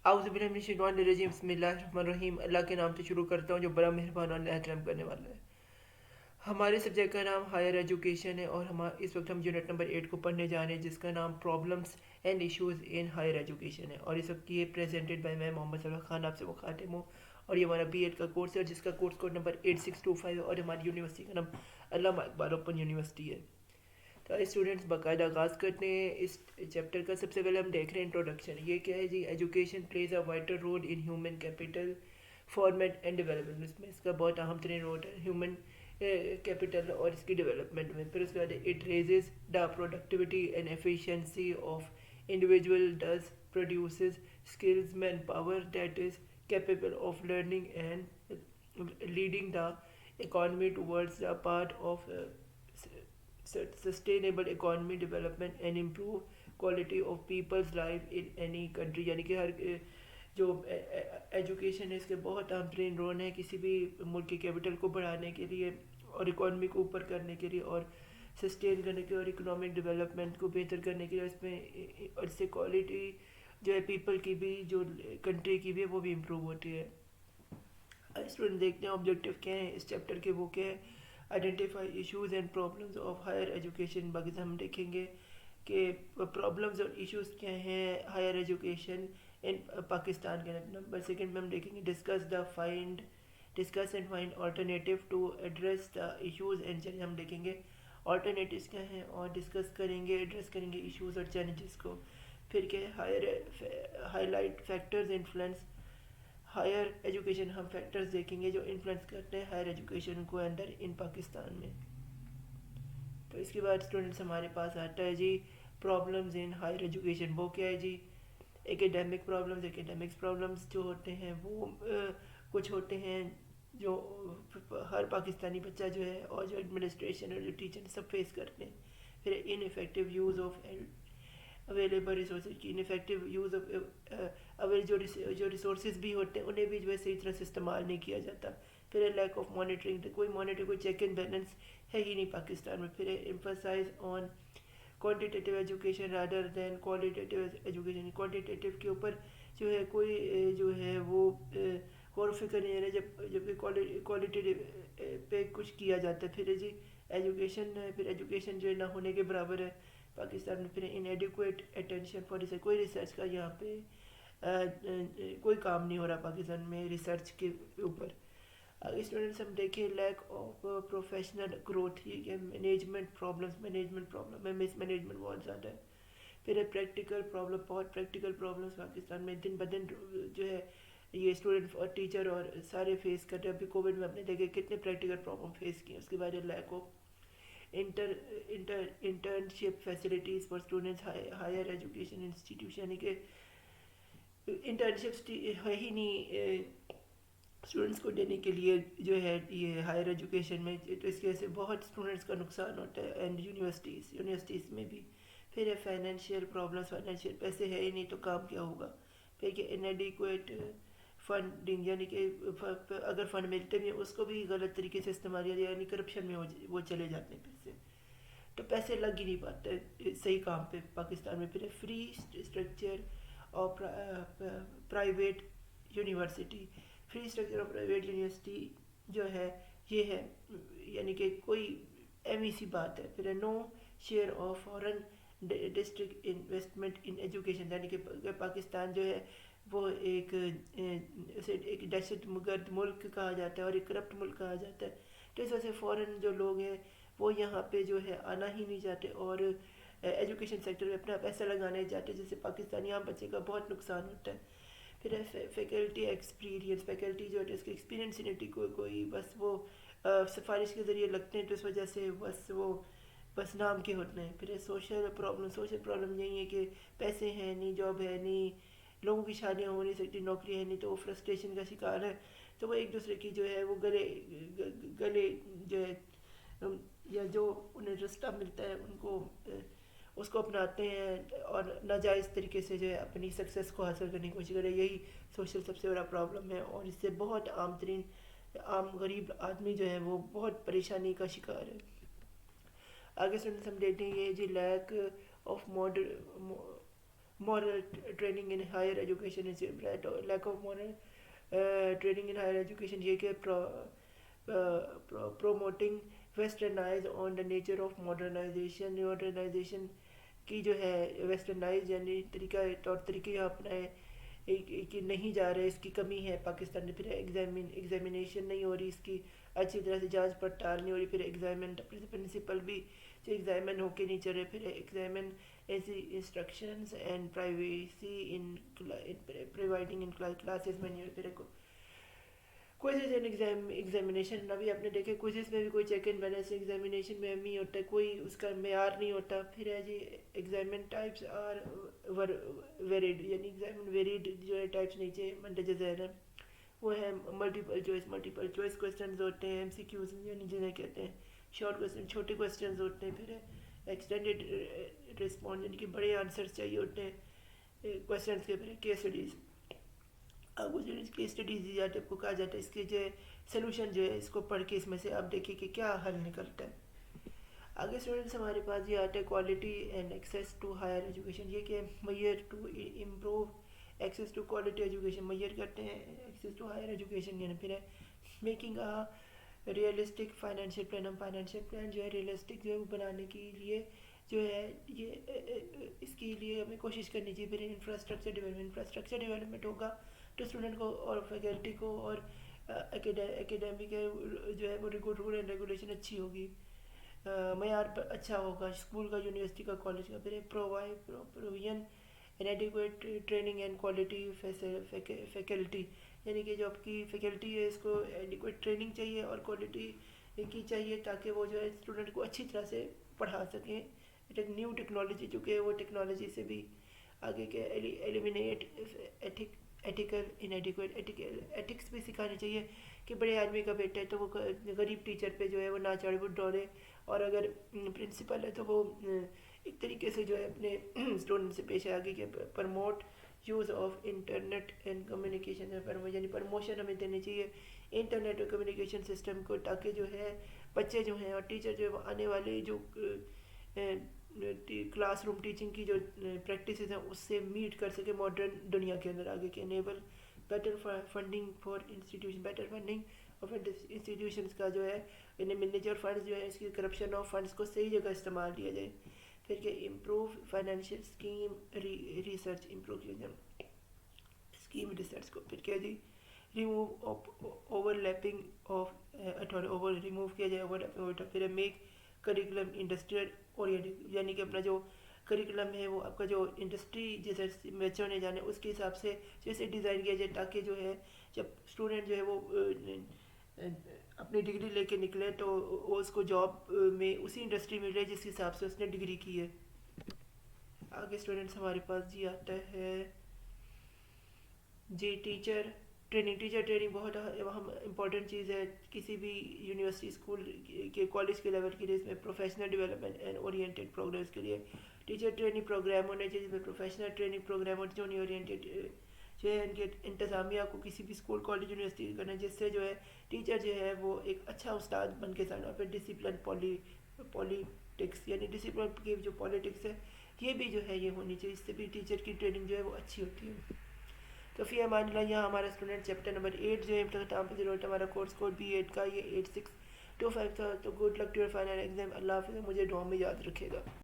आउज़ बिल्लाहि मिनश शैतानिर रजीम बिस्मिल्लाहिर्रहमानिर्रहीम। अल्लाह के नाम से शुरू करता हूँ जो बड़ा मेहरबान और निहायत रहम करने वाला है। हमारे सब्जेक्ट का नाम हायर एजुकेशन है और हम इस वक्त हम यूनिट नंबर 8 को पढ़ने जा रहे हैं जिसका नाम problems and issues in higher education है। और इस वक्त ये प्रेजेंटेड बाय मैं मोहम्मद सलाह खान आपसे मुखातिब हूँ। और ये हमारा बीएड का कोर्स है जिसका कोर्स कोड नंबर 8625 है और हमारी यूनिवर्सिटी का नाम अल्लामा इकबाल ओपन यूनिवर्सिटी है। तो स्टूडेंट्स बाकायदा आगाज़ करते हैं इस चैप्टर का। सबसे पहले हम देख रहे हैं इंट्रोडक्शन। ये क्या है जी? Education plays a vital role in human capital format and development. इसमें इसका बहुत अहम तरीन रोल है ह्यूमन कैपिटल और इसकी डेवलपमेंट में। फिर उसके बाद it raises the productivity and efficiency of individual does produces skills man power that is capable of learning and leading the economy towards a part of sustainable economy development and improve quality of people's life in any country। यानी कि हर जो education है इसके बहुत अहम तरीन role है किसी भी मुल्क के कैपिटल को बढ़ाने के लिए और इकॉनमी को ऊपर करने के लिए और सस्टेन करने के और इकोनॉमिक डेवलपमेंट को बेहतर करने के लिए। इसमें और इससे क्वालिटी जो है पीपल की भी जो कंट्री की भी है वो भी इम्प्रूव होती है। स्टूडेंट देखते हैं ऑब्जेक्टिव क्या है इस चैप्टर के। वो क्या है? Identify issues and problems of higher education. बाकी हम देखेंगे कि प्रॉब्लम्स और इश्यूज क्या हैं हायर एजुकेशन इन पाकिस्तान के। नंबर सेकंड में हम देखेंगे discuss and find alternative to address the issues and challenge. हम देखेंगे अल्टरनेटिव्स क्या हैं और डिस्कस करेंगे एड्रेस करेंगे इश्यूज और चैलेंजेस को। फिर क्या है? Higher highlight factors influence higher education. हम फैक्टर्स देखेंगे जो इन्फ्लुएंस करते हैं हायर एजुकेशन को अंदर इन पाकिस्तान में। तो इसके बाद स्टूडेंट्स हमारे पास आता है जी प्रॉब्लम्स इन हायर एजुकेशन। वो क्या है जी? एकेडमिक्स प्रॉब्लम्स जो होते हैं वो कुछ होते हैं जो हर पाकिस्तानी बच्चा जो है और जो एडमिनिस्ट्रेशन और जो टीचर सब फेस करते हैं। फिर ineffective use of available resources की इनफेक्टिव यूज़ ऑफ अवेल जो रिसोर्सेज भी होते हैं उन्हें भी जो है सही तरह से इस्तेमाल नहीं किया जाता। फिर लैक ऑफ मॉनिटरिंग, कोई मॉनिटर कोई चेक एंड बैलेंस है ही नहीं पाकिस्तान में। फिर emphasize on quantitative education rather than qualitative education. Quantitative के ऊपर जो है कोई जो है वो गौर फिक्र नहीं है जबकि क्वालिटेटिव पे कुछ किया जाता है। फिर जी एजुकेशन जो है ना होने के बराबर है पाकिस्तान में। फिर इनएडिक्वेट अटेंशन फॉर रिसर्च, कोई रिसर्च का यहाँ पे कोई काम नहीं हो रहा पाकिस्तान में रिसर्च के ऊपर। अगर स्टूडेंट्स हम देखें लैक ऑफ प्रोफेशनल ग्रोथ, ये मैनेजमेंट प्रॉब्लम है, मिस मैनेजमेंट बहुत ज़्यादा है। फिर प्रैक्टिकल प्रॉब्लम, बहुत प्रैक्टिकल प्रॉब्लम्स पाकिस्तान में दिन ब दिन जो है ये स्टूडेंट और टीचर और सारे फेस कर रहे हैं। अभी कोविड में अपने देखे कितने प्रैक्टिकल प्रॉब्लम फेस किए। उसके बाद lack of internship facilities for students higher education institution, यानी कि इंटर्नशिप है ही नहीं स्टूडेंट्स को देने के लिए जो है ये हायर एजुकेशन में। तो इसकी वजह से बहुत स्टूडेंट्स का नुकसान होता है एंड यूनिवर्सिटीज़ में भी। फिर है फाइनेंशियल प्रॉब्लम्स, फाइनेंशियल पैसे है ही नहीं तो काम क्या होगा। फिर कि इनएडिक्वेट फंडिंग, यानी कि अगर फंड मिलते भी हैं उसको भी गलत तरीके से इस्तेमाल किया, यानी करप्शन में वो चले जाते हैं पैसे। तो पैसे लग ही नहीं पाते सही काम पे पाकिस्तान में। फिर फ्री स्ट्रक्चर और private university, free structure of private university जो है ये है, यानी कि कोई एमी सी बात है। फिर no share of foreign district investment in education, यानी कि पाकिस्तान जो है वो एक दहशत गर्द मुल्क कहा जाता है और एक करप्ट मुल्क कहा जाता है। तो इस वजह से फ़ॉरेन जो लोग हैं वो यहाँ पे जो है आना ही नहीं चाहते और एजुकेशन सेक्टर में अपना पैसा लगाने जाते हैं, जिससे पाकिस्तानी आम बच्चे का बहुत नुकसान होता है। फिर फैकल्टी एक्सपीरियंस, फैकल्टी जो है इसके एक्सपीरियंस ही नहीं कोई बस वो सिफारिश के ज़रिए लगते हैं तो इस वजह से बस नाम के होते हैं। फिर सोशल प्रॉब्लम यही है कि पैसे हैं नहीं, जॉब है नहीं, लोगों की शादियाँ हो नहीं सकती, नौकरी है नहीं, तो वो फ्रस्ट्रेशन का शिकार है। तो वो एक दूसरे की जो है वो गले जो है या जो उन्हें रास्ता मिलता है उनको उसको अपनाते हैं और नाजायज़ तरीके से जो है अपनी सक्सेस को हासिल करने की कोशिश करें। यही सोशल सबसे बड़ा प्रॉब्लम है और इससे बहुत आम गरीब आदमी जो है वो बहुत परेशानी का शिकार है। आगे स्टूडेंट्स हम देखते हैं ये जी lack of moral training in higher education is lack of moral training in higher education یہ کہ promoting westernized on the nature of modernization کی جو ہے ویسٹرنائز یعنی طریقہ طور طریقے اپنائے کہ نہیں جا رہے، اس کی کمی ہے پاکستان میں. پھر ایگزامینیشن نہیں ہو رہی، اس کی اچھی طرح سے جانچ پڑتال نہیں ہو رہی. پھر ایگزامن پرنسپل بھی جو ایگزامن ہو کے نہیں چل رہے. پھر ایگزامن ایسی instructions and privacy in providing in classes میں نہیں ہو. پھر کوئزز اینڈ ایگزامینیشن ابھی آپ نے دیکھے کوئزز میں بھی کوئی چیک اینڈ بیلنس ایگزامینیشن میں نہیں ہوتا ہے، کوئی اس کا معیار نہیں ہوتا. پھر ہے جی ایگزامن ٹائپس آر ویریڈ، یعنی ایگزامن ویریڈ جو ہے ٹائپس نیچے مندرجہ ذیل ہے وہ ہے ملٹیپل چوائس کوسچنز ہوتے ہیں، MCQs یعنی جنہیں کہتے ہیں شارٹ کوسچن، چھوٹے کوسچنز ہوتے ہیں. پھر ایکسٹینڈیڈ رسپانس یعنی کہ بڑے آنسرز چاہیے ہوتے ہیں کوسچنز کے. پھر کیس اسٹڈیز، اب وہ جو کیس اسٹڈیز دی جاتی ہے آپ کو کہا جاتا ہے اس کے جو ہے سلوشن جو ہے اس کو پڑھ کے اس میں سے آپ دیکھیں کہ کیا حل نکلتا ہے. آگے اسٹوڈنٹس ہمارے پاس یہ آتا ہے quality and access to higher education. یہ کہ measure to improve access to quality education measure کرتے ہیں ایکسیس ٹو ہائر ایجوکیشن. یعنی پھر ہے میکنگ ریئلسٹک فائنینشیل پلان. ہم فائنینشیل پلان جو ہے ریئلسٹک جو ہے وہ بنانے کے لیے جو ہے یہ اس کے لیے ہمیں کوشش کرنی چاہیے. پھر انفراسٹرکچر ڈیولپمنٹ ہوگا تو اسٹوڈنٹ کو اور فیکلٹی کو اور اکیڈیمک جو ہے وہ رول اینڈ ریگولیشن اچھی ہوگی، معیار پر اچھا ہوگا اسکول کا، یونیورسٹی کا، کالج کا. پھر provision an adequate training and quality faculty, یعنی کہ جو آپ کی فیکلٹی ہے اس کو ایڈیکویٹ ٹریننگ چاہیے اور کوالٹی کی چاہیے تاکہ وہ جو ہے اسٹوڈنٹ کو اچھی طرح سے پڑھا سکیں. نیو ٹیکنالوجی چونکہ وہ ٹیکنالوجی سے بھی آگے کے ایلیمینیٹ ایتھیکل انیڈیکویٹ ایتھکس بھی سکھانی چاہیے کہ بڑے آدمی کا بیٹا ہے تو وہ غریب ٹیچر پہ جو ہے وہ نہ چڑھ وہ ڈرے، اور اگر پرنسپل ہے تو وہ ایک طریقے سے جو ہے اپنے اسٹوڈنٹ سے پیش آگے کہ promote use of internet and communication, یعنی پرموشن ہمیں دینی چاہیے انٹرنیٹ اور کمیونیکیشن سسٹم کو تاکہ جو ہے بچے جو ہیں اور ٹیچر جو ہے وہ آنے والے جو کلاس روم ٹیچنگ کی جو پریکٹسز ہیں اس سے میٹ کر سکے ماڈرن دنیا کے اندر آگے کے. Enable better funding for institution, better funding of institutions کا جو ہے انہیں ملنے چاہیے، اور فنڈس جو ہے اس کی کرپشن آف فنڈس کو صحیح جگہ استعمال کیا جائے. پھر کہ improve financial scheme research, improve کیا جائے اسکیم ریسرچ کو. پھر کیا جی remove overlapping of remove کیا جائے اوور لیپنگ. پھر میک کریکولم انڈسٹریل اورینٹڈ، یعنی کہ اپنا جو کریکولم ہے وہ آپ کا جو انڈسٹری جیسے بچے ہونے جانے اس کے حساب سے جیسے ڈیزائن کیا جائے تاکہ جو ہے جب اسٹوڈنٹ جو ہے وہ اپنی ڈگری لے کے نکلے تو وہ اس کو جاب میں اسی انڈسٹری میں ملے جس حساب سے اس نے ڈگری کی ہے. آگے اسٹوڈنٹس ہمارے پاس جی آتا ہے جی ٹیچر ٹریننگ بہت اہم امپورٹنٹ چیز ہے کسی بھی یونیورسٹی اسکول کے کالج کے لیول کے لیے. اس میں professional development and oriented programs کے لیے ٹیچر ٹریننگ پروگرام ہونے چاہیے، جس میں پروفیشنل ٹریننگ پروگرام اور جو اورینٹیڈ جو ہے ان کے انتظامیہ کو کسی بھی اسکول کالج یونیورسٹی کرنا جس سے جو ہے ٹیچر جو ہے وہ ایک اچھا استاد بن کے سامنے. اور پھر ڈسپلن پالیٹکس، یعنی ڈسپلن کی جو پالیٹکس ہے یہ بھی جو ہے یہ ہونی چاہیے، اس سے بھی ٹیچر کی ٹریننگ جو ہے وہ اچھی ہوتی ہے. تو فی امان اللہ یہاں ہمارا اسٹوڈنٹ چیپٹر نمبر 8 جو ہے اختتام پذیر ہوتا ہے. ہمارا کورس کوڈ B8 کا یہ 8625 تھا. تو good luck to your final exam. اللہ حافظ، مجھے دعا میں یاد رکھے گا.